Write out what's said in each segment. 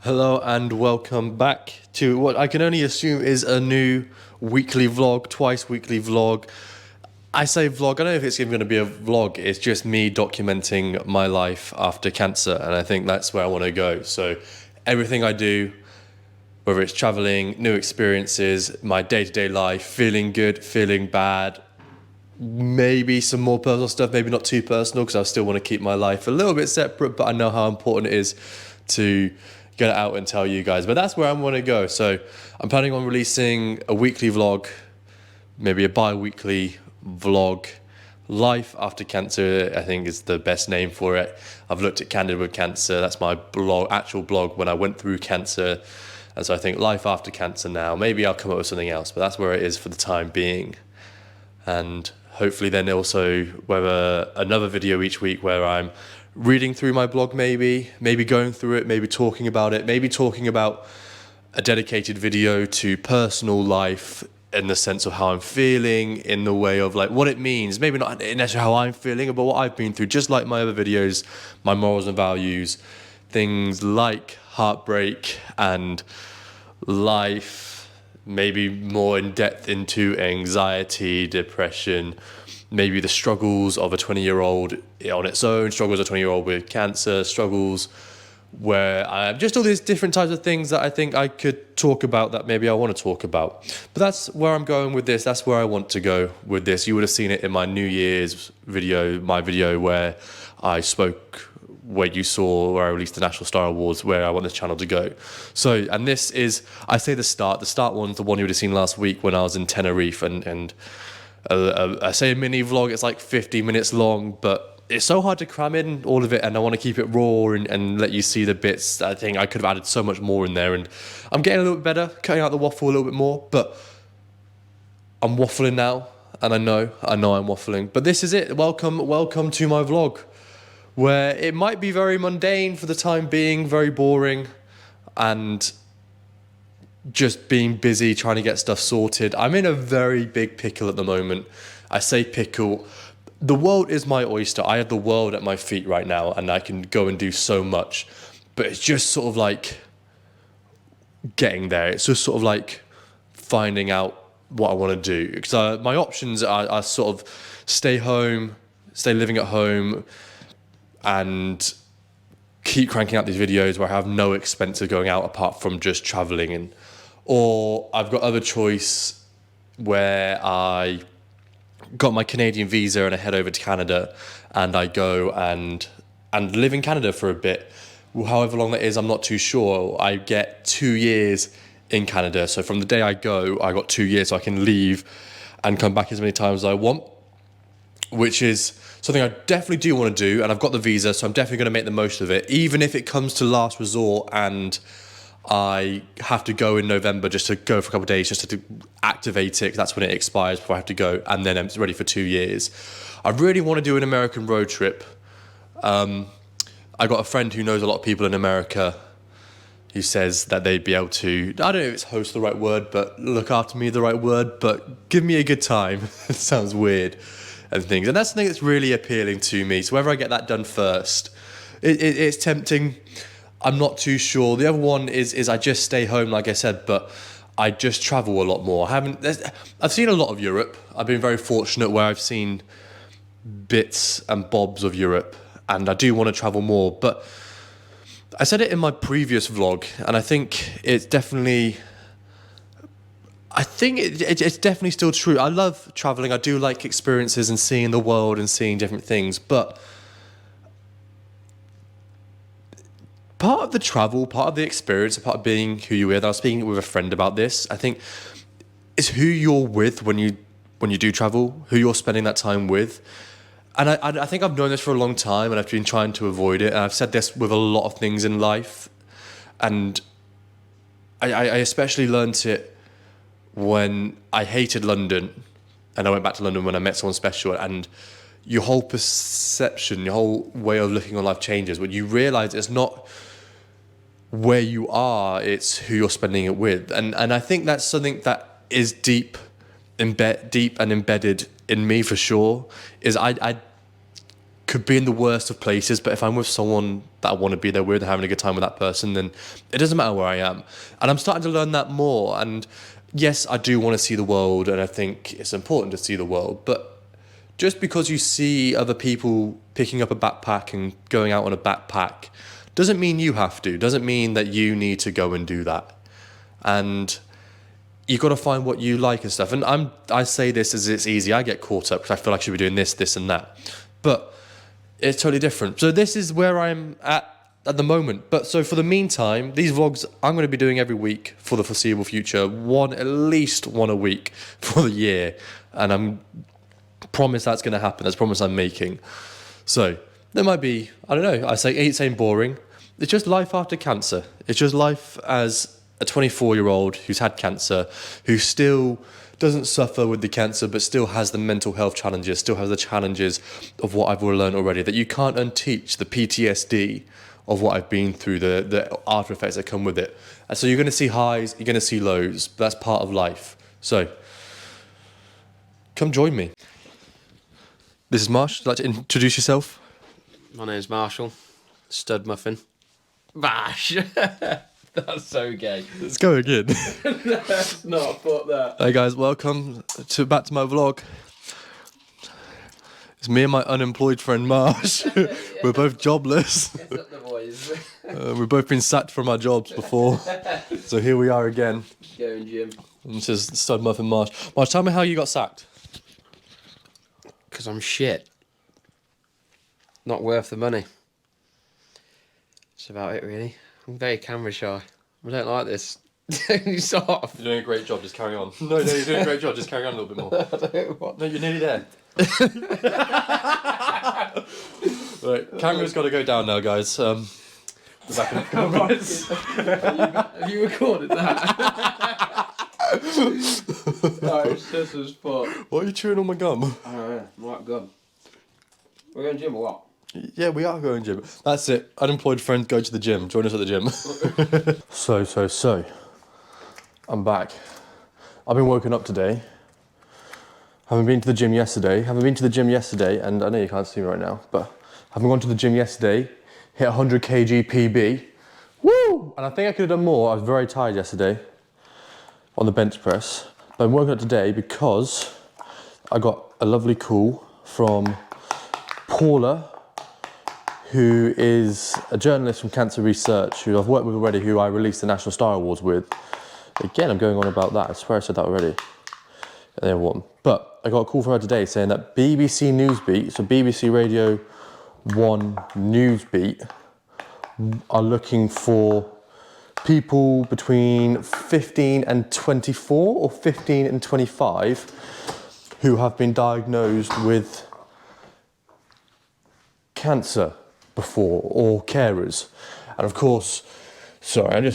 Hello and welcome back to what I can only assume is a new weekly vlog, twice weekly vlog. I say vlog, I don't know if it's even going to be a vlog, it's just me documenting my life after cancer, and I think that's where I want to go. So everything I do, whether it's traveling, new experiences, my day-to-day life, feeling good, feeling bad, maybe some more personal stuff, maybe not too personal because I still want to keep my life a little bit separate, but I know how important it is to get it out and tell you guys. But that's where I want to go. So I'm planning on releasing a weekly vlog, maybe a bi-weekly vlog. Life after cancer, I think, is the best name for it. I've looked at Candid with cancer. That's my blog, actual blog when I went through cancer. And so I think life after cancer now. Maybe I'll come up with something else, but that's where it is for the time being. And hopefully then also whether another video each week where I'm reading through my blog, maybe going through it, maybe talking about it, maybe talking about a dedicated video to personal life in the sense of how I'm feeling, in the way of like what it means, maybe not necessarily how I'm feeling, but what I've been through, just like my other videos, my morals and values, things like heartbreak and life, maybe more in depth into anxiety, depression, maybe the struggles of a 20-year-old on its own, struggles of a 20-year-old with cancer, struggles where I have just all these different types of things that I think I could talk about that maybe I want to talk about. But that's where I'm going with this. That's where I want to go with this. You would have seen it in my New Year's video, my video where I spoke, where you saw where I released the National Star Awards, where I want this channel to go. So, and this is, I say the start one's the one you would have seen last week when I was in Tenerife, and I say a mini vlog, it's like 50 minutes long, but it's so hard to cram in all of it, and I want to keep it raw and let you see the bits. I think I could have added so much more in there, and I'm getting a little bit better, cutting out the waffle a little bit more, but I'm waffling now, and I know I'm waffling, but this is it. Welcome to my vlog, where it might be very mundane for the time being, very boring, and just being busy trying to get stuff sorted. I'm in a very big pickle at the moment. I say pickle. The world is my oyster. I have the world at my feet right now, and I can go and do so much. But it's just sort of like getting there. It's just sort of like finding out what I want to do. Because my options are sort of stay home, stay living at home, and keep cranking out these videos where I have no expenses going out apart from just traveling, or I've got other choice where I got my Canadian visa and I head over to Canada and I go and live in Canada for a bit. However long that is, I'm not too sure. I get 2 years in Canada. So from the day I go, I got 2 years, so I can leave and come back as many times as I want, which is something I definitely do want to do. And I've got the visa, so I'm definitely going to make the most of it, even if it comes to last resort and I have to go in November just to go for a couple of days just to activate it, 'cause that's when it expires before I have to go, and then I'm ready for 2 years. I really want to do an American road trip. I got a friend who knows a lot of people in America who says that they'd be able to, I don't know if it's host the right word, but look after me the right word, but give me a good time. It sounds weird and things. And that's the thing that's really appealing to me. So whether I get that done first, it's tempting. I'm not too sure. The other one is I just stay home, like I said, but I just travel a lot more. I've seen a lot of Europe. I've been very fortunate where I've seen bits and bobs of Europe, and I do want to travel more. But I said it in my previous vlog, and I think it's definitely, it's definitely still true. I love traveling. I do like experiences and seeing the world and seeing different things, but part of the travel, part of the experience, part of being who you are, and I was speaking with a friend about this, I think, is who you're with when you do travel, who you're spending that time with. And I think I've known this for a long time, and I've been trying to avoid it. And I've said this with a lot of things in life. And I especially learnt it when I hated London, and I went back to London when I met someone special, and your whole perception, your whole way of looking on life changes when you realise it's not where you are, it's who you're spending it with. And I think that's something that is deep and embedded in me for sure, is I could be in the worst of places, but if I'm with someone that I want to be there with and having a good time with that person, then it doesn't matter where I am. And I'm starting to learn that more. And yes, I do want to see the world, and I think it's important to see the world, but just because you see other people picking up a backpack and going out on a backpack doesn't mean you have to, doesn't mean that you need to go and do that. And you've got to find what you like and stuff. And I say this as it's easy. I get caught up because I feel like I should be doing this and that. But it's totally different. So this is where I'm at the moment. But so for the meantime, these vlogs I'm going to be doing every week for the foreseeable future. At least one a week for the year. And I'm promise that's going to happen. That's a promise I'm making. So there might be, I don't know, I ain't saying boring. It's just life after cancer. It's just life as a 24-year-old who's had cancer, who still doesn't suffer with the cancer, but still has the mental health challenges, still has the challenges of what I've learned already, that you can't unteach the PTSD of what I've been through, the after effects that come with it. And so you're going to see highs, you're going to see lows, but that's part of life. So come join me. This is Marsh. Would you like to introduce yourself? My name's Marshall. Stud Muffin. Bash! That's so gay. Let's go again. That's not fuck that. Hey guys, welcome back to my vlog. It's me and my unemployed friend Marsh. We're both jobless. Get up the boys. We've both been sacked from our jobs before. So here we are again. Going gym. And this is Stud Muffin Marsh. Marsh, tell me how you got sacked. Because I'm shit. Not worth the money. That's about it, really. I'm very camera shy. I don't like this. You stop. You're doing a great job, just carry on. No, you're doing a great job, just carry on a little bit more. I don't want. No, you're nearly there. Right, camera's got to go down now, guys. Back in a couple of minutes. Have you recorded that? No, it's just as fuck. Why are you chewing on my gum? Oh yeah, right, good. We're going to gym or what? Yeah, we are going gym. That's it. Unemployed friend, go to the gym. Join us at the gym. So. I'm back. I've been woken up today. Haven't been to the gym yesterday, and I know you can't see me right now, but having gone to the gym yesterday, hit 100 kg PB. Woo! And I think I could have done more. I was very tired yesterday on the bench press. But I'm working up today because I got a lovely call from Paula, who is a journalist from Cancer Research, who I've worked with already, who I released the National Star Awards with. Again, I'm going on about that. I swear I said that already. And then one. But I got a call from her today saying that BBC Newsbeat, so BBC Radio 1 Newsbeat, are looking for people between 15 and 24 or 15 and 25 who have been diagnosed with cancer before, or carers. And of course, sorry,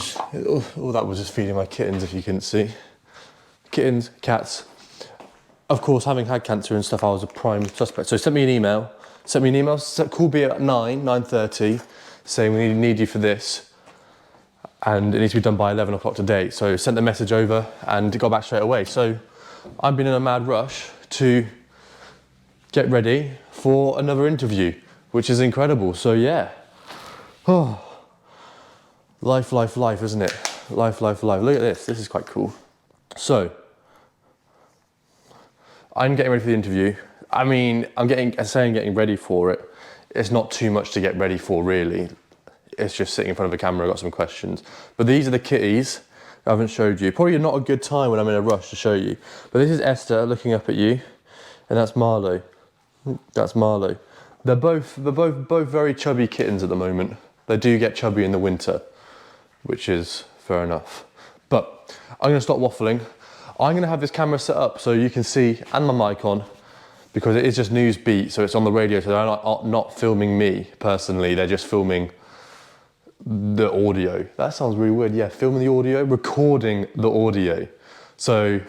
all that was just feeding my kittens, if you couldn't see. Kittens, cats. Of course, having had cancer and stuff, I was a prime suspect. So sent me an email, called me at 9:30, saying we need you for this. And it needs to be done by 11 o'clock today. So sent the message over and got back straight away. So I've been in a mad rush to get ready for another interview, which is incredible. So yeah. Oh. Life, isn't it? Life. Look at this. This is quite cool. So, I'm getting ready for the interview. I mean, getting ready for it. It's not too much to get ready for, really. It's just sitting in front of a camera, I've got some questions. But these are the kitties I haven't showed you. Probably not a good time when I'm in a rush to show you. But this is Esther looking up at you, and that's Marlo. They're both very chubby kittens at the moment. They do get chubby in the winter, which is fair enough. But I'm going to stop waffling. I'm going to have this camera set up so you can see, and my mic on, because it is just Newsbeat, so it's on the radio, so they're not filming me personally, they're just filming the audio. That sounds really weird. Yeah, filming the audio, recording the audio. So,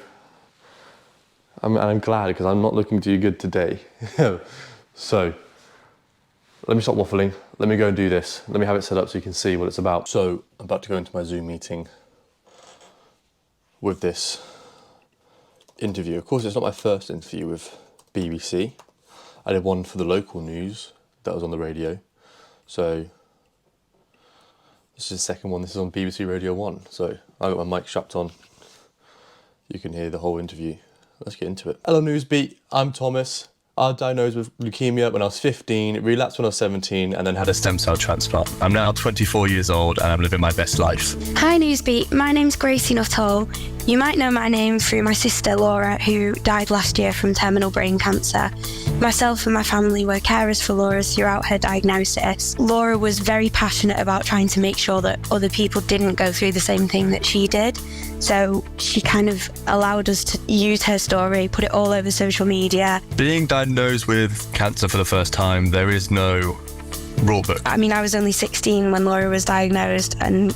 I'm glad, because I'm not looking too good today. So, let me stop waffling. Let me go and do this. Let me have it set up so you can see what it's about. So, I'm about to go into my Zoom meeting with this interview. Of course, it's not my first interview with BBC. I did one for the local news that was on the radio. So this is the second one. This is on BBC Radio 1. So I got my mic strapped on. You can hear the whole interview. Let's get into it. Hello Newsbeat, I'm Thomas. I was diagnosed with leukemia when I was 15, relapsed when I was 17, and then had a stem cell transplant. I'm now 24 years old and I'm living my best life. Hi Newsbeat, my name's Gracie Nuttall. You might know my name through my sister Laura, who died last year from terminal brain cancer. Myself and my family were carers for Laura throughout her diagnosis. Laura was very passionate about trying to make sure that other people didn't go through the same thing that she did. So she kind of allowed us to use her story, put it all over social media. Being diagnosed with cancer for the first time, there is no rule book. I mean, I was only 16 when Laura was diagnosed, and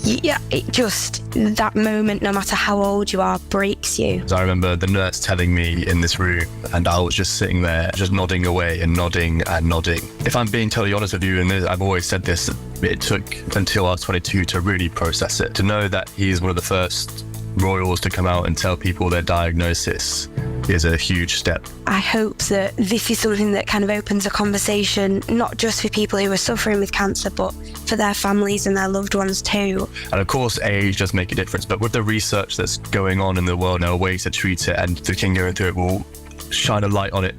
yeah, it just, that moment, no matter how old you are, breaks you. I remember the nurse telling me in this room, and I was just sitting there, just nodding away and nodding and nodding. If I'm being totally honest with you, and I've always said this, it took until I was 22 to really process it. To know that he's one of the first royals to come out and tell people their diagnosis is a huge step. I hope that this is something that kind of opens a conversation, not just for people who are suffering with cancer, but for their families and their loved ones too. And of course, age does make a difference, but with the research that's going on in the world now, ways to treat it, and the king going through it will shine a light on it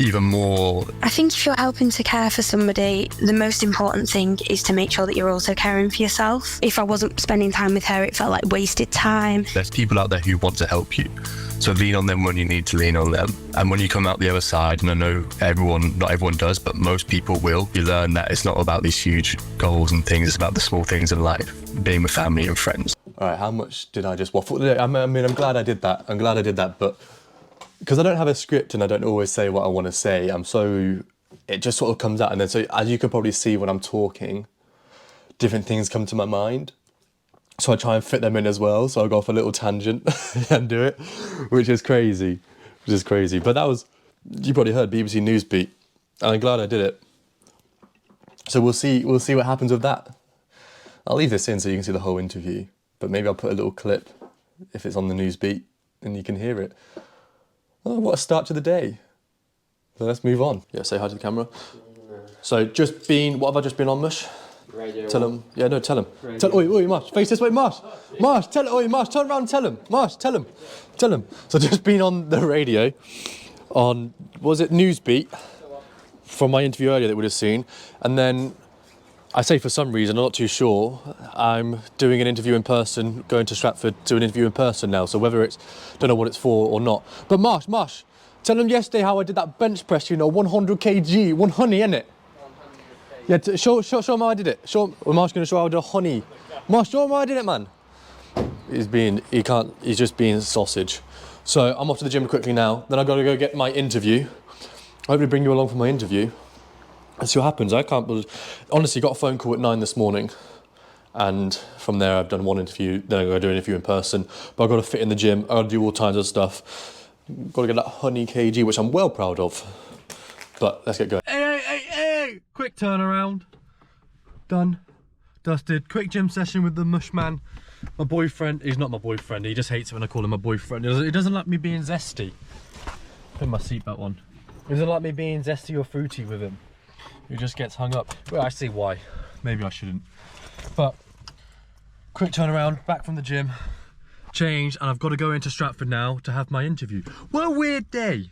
even more. I think if you're helping to care for somebody, the most important thing is to make sure that you're also caring for yourself. If I wasn't spending time with her, it felt like wasted time. There's people out there who want to help you. So lean on them when you need to lean on them. And when you come out the other side, and I know not everyone does, but most people will, you learn that it's not about these huge goals and things, it's about the small things in life, being with family and friends. All right, how much did I just waffle today? I mean, I'm glad I did that. But because I don't have a script and I don't always say what I want to say, it just sort of comes out. And then, so as you can probably see when I'm talking, different things come to my mind. So I try and fit them in as well. So I go off a little tangent and do it, which is crazy. But that was, you probably heard BBC Newsbeat, and I'm glad I did it. So we'll see what happens with that. I'll leave this in so you can see the whole interview, but maybe I'll put a little clip if it's on the Newsbeat and you can hear it. Oh, what a start to the day. So let's move on. Yeah, say hi to the camera. So what have I just been on, Mush? Radio. Tell him. Yeah, no, tell him. Oi, Marsh, face this way, Marsh. Marsh, turn around and tell him. Marsh, tell him. So just been on the radio on, was it Newsbeat? From my interview earlier that we would have seen. And then, I say for some reason, I'm not too sure, I'm doing an interview in person, going to Stratford to an interview in person now. So whether it's, don't know what it's for or not. But Marsh, tell them yesterday how I did that bench press, 100 kg, 100, innit? Yeah, show him how I did it. Marsh's going to show how I did a honey. Marsh, show him how I did it, man. He's just being sausage. So I'm off to the gym quickly now. Then I've got to go get my interview. Hopefully bring you along for my interview. And see what happens. I can't believe, honestly, got a phone call at 9 this morning. And from there I've done one interview, then I'm going to do an interview in person. But I've got to fit in the gym, I've got to do all kinds of stuff. Got to get that honey kg, which I'm well proud of. But let's get going. Hey! Quick turnaround. Done. Dusted. Quick gym session with the mush man. My boyfriend, he's not my boyfriend, he just hates it when I call him my boyfriend. He doesn't like me being zesty. Put my seatbelt on. He doesn't like me being zesty or fruity with him. He just gets hung up. Well, I see why. Maybe I shouldn't. But, quick turnaround, back from the gym, changed, and I've got to go into Stratford now to have my interview. What a weird day.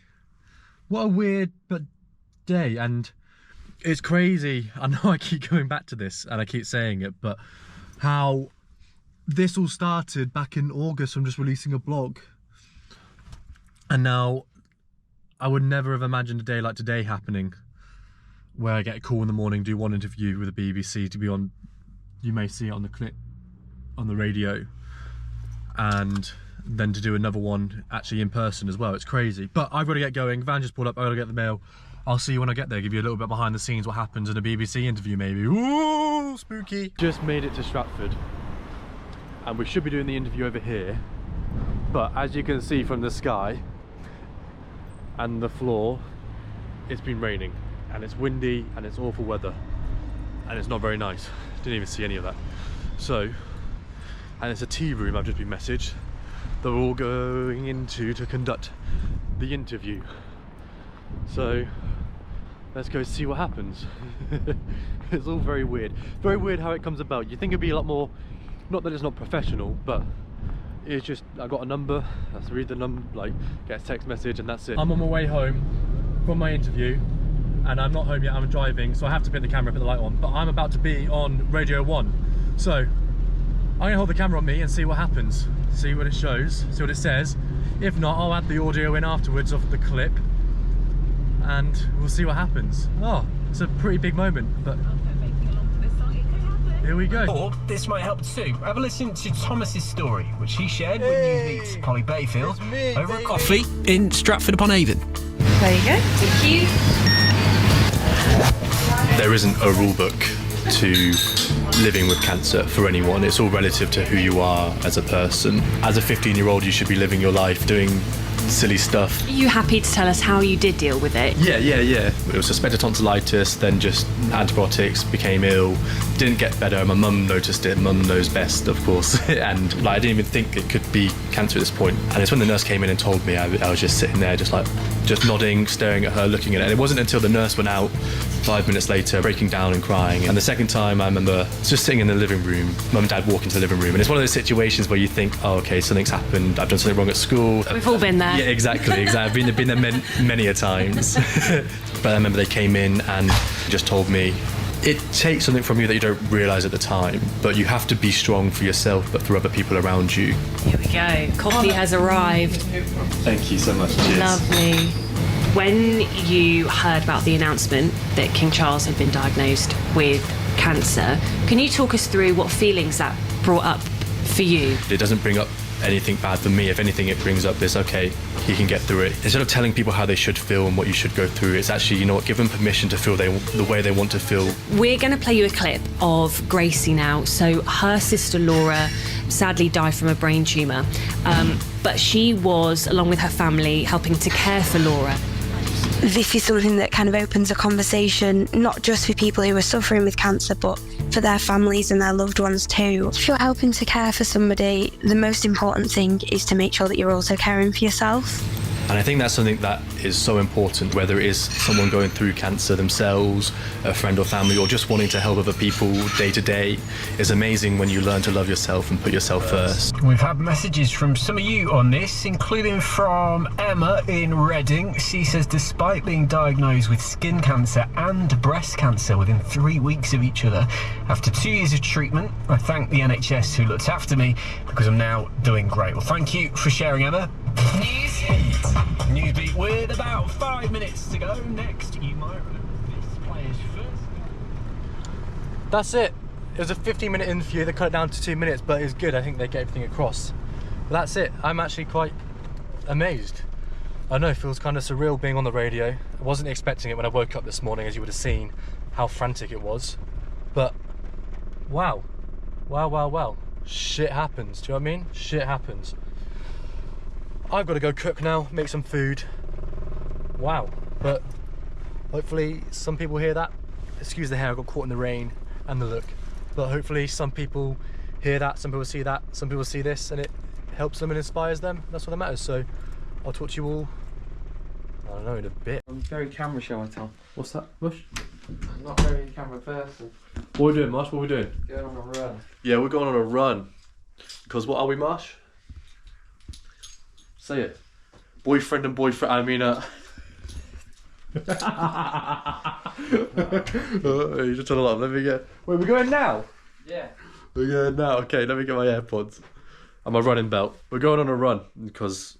What a weird day, and it's crazy. I know I keep going back to this and I keep saying it, but how this all started back in August from just releasing a blog, and now I would never have imagined a day like today happening, where I get a call in the morning, do one interview with the BBC to be on, you may see it on the clip on the radio, and then to do another one actually in person as well. It's crazy, but I've got to get going. Van just pulled up, I've got to get the mail. I'll see you when I get there, give you a little bit behind the scenes what happens in a BBC interview maybe. Ooh, spooky. Just made it to Stratford, and we should be doing the interview over here, but as you can see from the sky and the floor, it's been raining and it's windy and it's awful weather and it's not very nice. Didn't even see any of that. So, and it's a tea room I've just been messaged that we're all going into to conduct the interview. So let's go see what happens. It's all very weird. Very weird how it comes about. You think it'd be a lot more, not that it's not professional, but it's just, I got a number, I have to read the number, like get a text message, and that's it. I'm on my way home from my interview, and I'm not home yet, I'm driving, so I have to pick the camera, put the light on, but I'm about to be on Radio 1. So I'm gonna hold the camera on me and see what happens, see what it shows, see what it says. If not, I'll add the audio in afterwards of the clip, and we'll see what happens. Oh, it's a pretty big moment, but here we go. Or this might help too. Have a listen to Thomas's story, which he shared when you meet Polly Bayfield over at coffee in Stratford-upon-Avon. There you go. Thank you. There isn't a rule book to living with cancer for anyone. It's all relative to who you are as a person. As a 15-year-old, you should be living your life doing silly stuff. Are you happy to tell us how you did deal with it? Yeah. It was suspected tonsillitis, then just antibiotics, became ill, didn't get better. My mum noticed it, mum knows best, of course. And like, I didn't even think it could be cancer at this point. And it's when the nurse came in and told me, I was just sitting there, just nodding, staring at her, looking at it. And it wasn't until the nurse went out 5 minutes later, breaking down and crying. And the second time, I remember just sitting in the living room, mum and dad walk into the living room. And it's one of those situations where you think, oh, okay, something's happened. I've done something wrong at school. We've all been there. Yeah, exactly. I've been there many a times. But I remember they came in and just told me, it takes something from you that you don't realise at the time, but you have to be strong for yourself, but for other people around you. Here we go. Coffee has arrived. Thank you so much. Cheers. Lovely. When you heard about the announcement that King Charles had been diagnosed with cancer, can you talk us through what feelings that brought up for you? It doesn't bring up anything bad for me. If anything, it brings up this, okay, he can get through it. Instead of telling people how they should feel and what you should go through, it's actually, you know what, give them permission to feel the way they want to feel. We're going to play you a clip of Gracie now. So her sister Laura sadly died from a brain tumour, but she was, along with her family, helping to care for Laura. This is something that kind of opens a conversation, not just for people who are suffering with cancer, but for their families and their loved ones too. If you're helping to care for somebody, the most important thing is to make sure that you're also caring for yourself. And I think that's something that is so important, whether it is someone going through cancer themselves, a friend or family, or just wanting to help other people day to day. It's amazing when you learn to love yourself and put yourself first. We've had messages from some of you on this, including from Emma in Reading. She says, despite being diagnosed with skin cancer and breast cancer within 3 weeks of each other, after 2 years of treatment, I thank the NHS who looked after me because I'm now doing great. Well, thank you for sharing, Emma. Newsbeat with about 5 minutes to go. Next, you might remember this player's first. That's it. It was a 15-minute interview. They cut it down to 2 minutes, but it was good. I think they get everything across. But that's it. I'm actually quite amazed. I know, it feels kind of surreal being on the radio. I wasn't expecting it when I woke up this morning, as you would have seen how frantic it was. But wow. Wow. Shit happens. Do you know what I mean? Shit happens. I've got to go cook now, make some food. Wow. But hopefully some people hear that. Excuse the hair, I got caught in the rain and the look. But hopefully some people hear that, some people see that, some people see this, and it helps them and inspires them. That's what that matters. So I'll talk to you all, I don't know, in a bit. I'm very camera shy, Tom. What's that, Mush? I'm not very camera person. What are we doing, Marsh? What are we doing? Going on a run. Yeah, we're going on a run. Because what are we, Marsh? Say it. Boyfriend and boyfriend, I mean, you just trying to laugh. Let me get. Wait, we're going now? Yeah. We're going now. Okay, let me get my AirPods and my running belt. We're going on a run because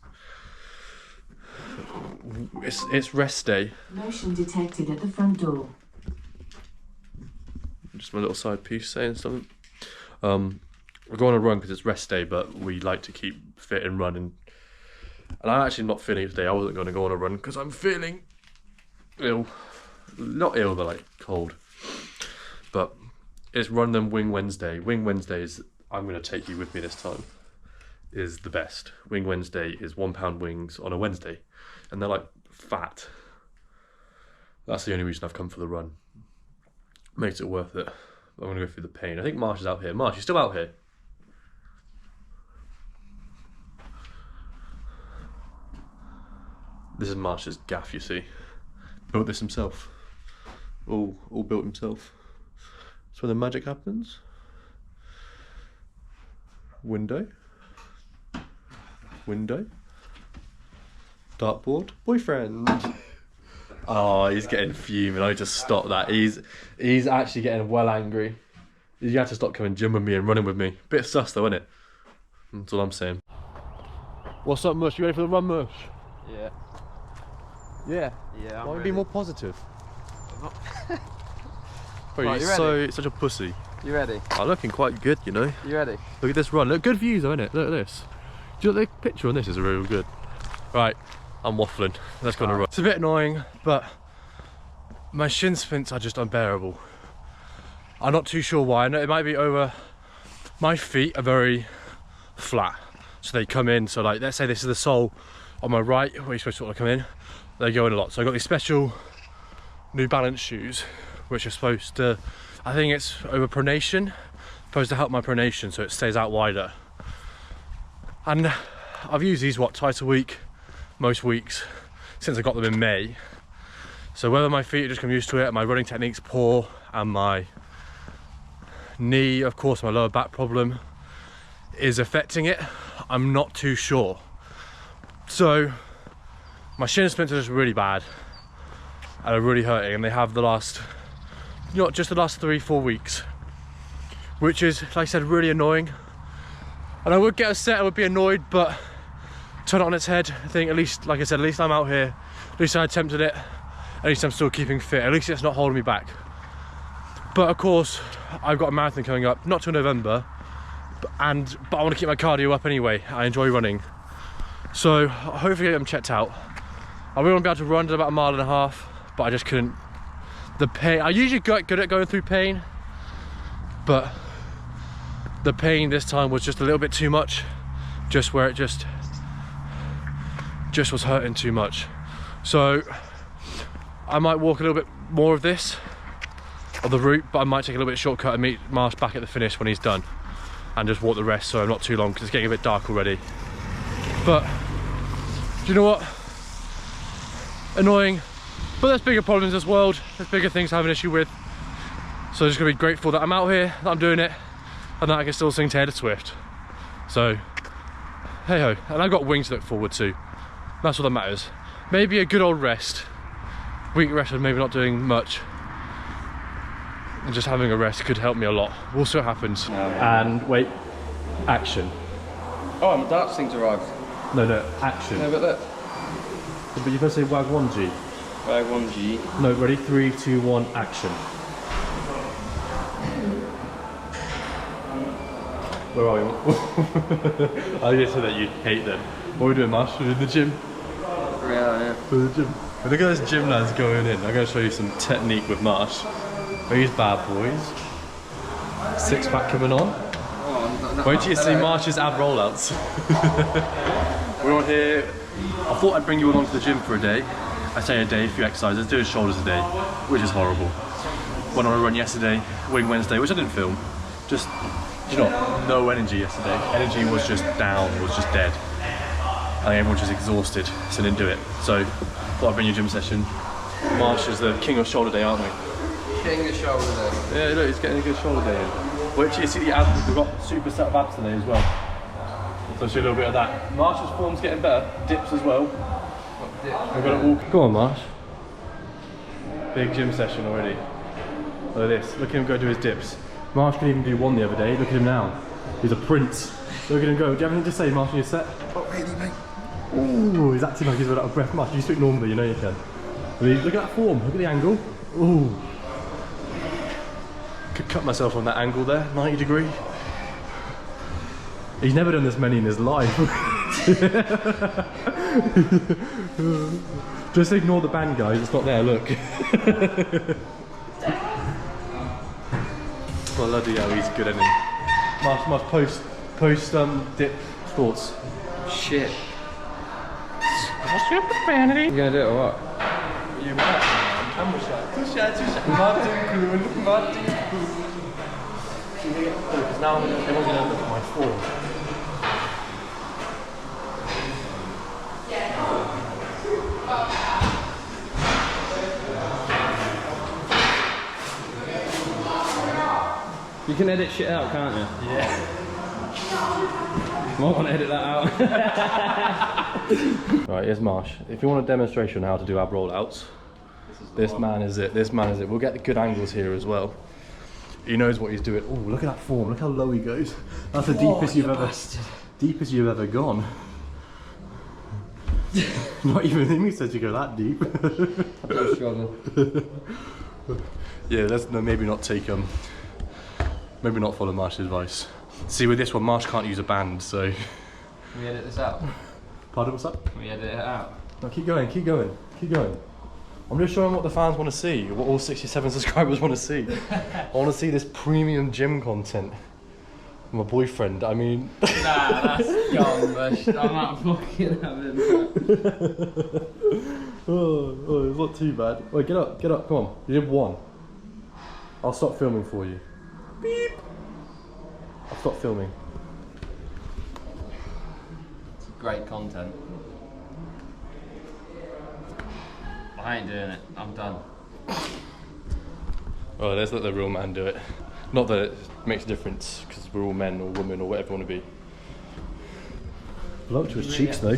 it's rest day. Motion detected at the front door. Just my little side piece saying something. We're going on a run because it's rest day, but we like to keep fit and running. And I'm actually not feeling it today. I wasn't going to go on a run because I'm feeling ill. Not ill, but like cold. But it's Run Them Wing Wednesday. Wing Wednesdays, I'm going to take you with me this time, is the best. Wing Wednesday is £1 wings on a Wednesday. And they're like fat. That's the only reason I've come for the run. Makes it worth it. I'm going to go through the pain. I think Marsh is out here. Marsh, you still out here? This is Marsh's gaff, you see. Built this himself. all built himself. That's where the magic happens. Window. Dartboard. Boyfriend. Oh, he's getting fuming. I just stopped that. He's actually getting well angry. You have to stop coming gym with me and running with me. Bit sus though, isn't it? That's all I'm saying. What's up, Mush? You ready for the run, Mush? Yeah. Yeah. Yeah. Why don't you be more positive? Bro, Right, you're such a pussy. You ready? I'm looking quite good, you know. You ready? Look at this run. Look, good views though, innit? Look at this. Do you know the picture on this is real good? Right, I'm waffling. Let's go on a run. It's a bit annoying, but my shin splints are just unbearable. I'm not too sure why. I know it might be over. My feet are very flat, so they come in. So like, let's say this is the sole on my right, where you're supposed to want to come in. They go in a lot. So I got these special New Balance shoes, which are supposed to, I think it's over pronation, supposed to help my pronation so it stays out wider. And I've used these twice a week, most weeks, since I got them in May. So whether my feet are just come used to it, my running technique's poor, and my knee, of course, my lower back problem is affecting it, I'm not too sure. So my shin splints are just really bad and are really hurting, and they have the last, just the last 3-4 weeks, which is, like I said, really annoying. And I would get upset, I would be annoyed, but turn it on its head. I think at least, like I said, at least I'm out here, at least I attempted it, at least I'm still keeping fit, at least it's not holding me back. But of course, I've got a marathon coming up, not till November, but I want to keep my cardio up anyway. I enjoy running. So hopefully get them checked out. I really want to be able to run at about 1.5 miles, but I just couldn't. The pain, I usually get good at going through pain, but the pain this time was just a little bit too much, just where it just was hurting too much. So I might walk a little bit more of this, of the route, but I might take a little bit of shortcut and meet Marsh back at the finish when he's done, and just walk the rest so I'm not too long, because it's getting a bit dark already. But do you know what? Annoying, but there's bigger problems in this world, there's bigger things to have an issue with. So I'm just gonna be grateful that I'm out here, that I'm doing it, and that I can still sing Taylor Swift. So, hey ho, and I've got wings to look forward to. That's what that matters. Maybe a good old rest, week rest of maybe not doing much, and just having a rest could help me a lot. We'll see what happens. And wait, action. Oh, my darts thing's arrived. No, action. No, but look. But you're gonna say wag 1G. Wag 1G. No, ready? 3, 2, 1, action. Where are we? I just said that you'd hate them. What are we doing, Marsh? We're in the gym. Yeah. We're in the gym. Look at this gym lads going in. I'm gonna show you some technique with Marsh. These bad boys. Six pack coming on. Wait till you see Marsh's ab rollouts. We're on here. I thought I'd bring you along to the gym for a day. I say a day, a few exercises, doing shoulders a day, which is horrible. Went on a run yesterday, Wing Wednesday, which I didn't film. Just, you know, no energy yesterday. Energy was just down, was just dead. And everyone was just exhausted, so I didn't do it. So, thought I'd bring you a gym session. Marsh is the king of shoulder day, aren't we? King of shoulder day. Yeah, look, he's getting a good shoulder day in. Which you see the abs, we've got super set of abs today as well. So I'll show you a little bit of that. Marsh's form's getting better, dips as well. We've got it all. Go on, Marsh. Big gym session already. Look at this, look at him go do his dips. Marsh could even do one the other day, look at him now. He's a prince. Look at him go. Do you have anything to say, Marsh, on your set? Oh, really, mate? Ooh, he's acting like he's run out of breath. Marsh, you speak normally, you know you can. Look at that form, look at the angle. Ooh. Could cut myself on that angle there, 90 degree. He's never done this many in his life. Just ignore the band, guys, it's not there, look. Bloody hell, he's good, isn't he? Marsh, post dip thoughts. Shit. You're gonna do it or what? You might. Camera shot. Two shot. Martin Kuhn. Because now everyone's gonna look at my form. You can edit shit out, can't you? Yeah. Might want to edit that out. Right, here's Marsh. If you want a demonstration on how to do ab rollouts, this man is it. This man is it. We'll get the good angles here as well. He knows what he's doing. Oh, look at that form. Look how low he goes. That's the deepest you've ever gone. Not even him said you go that deep. I'm struggling. Yeah, let's maybe not take maybe not follow Marsh's advice. See, with this one, Marsh can't use a band, so. Can we edit this out? Pardon, what's up? Can we edit it out? No, keep going, keep going, keep going. I'm just showing what the fans want to see, what all 67 subscribers want to see. I want to see this premium gym content. My boyfriend, I mean. Nah, that's gone, Bush. I'm not fucking having that. Oh, it's not too bad. Wait, get up, come on. You did one. I'll stop filming for you. Beep. I'll stop filming. It's great content. I ain't doing it. I'm done. Oh, let's let the real man do it. Not that it makes a difference, because we're all men or women or whatever we want to be. Blow up to his cheeks though.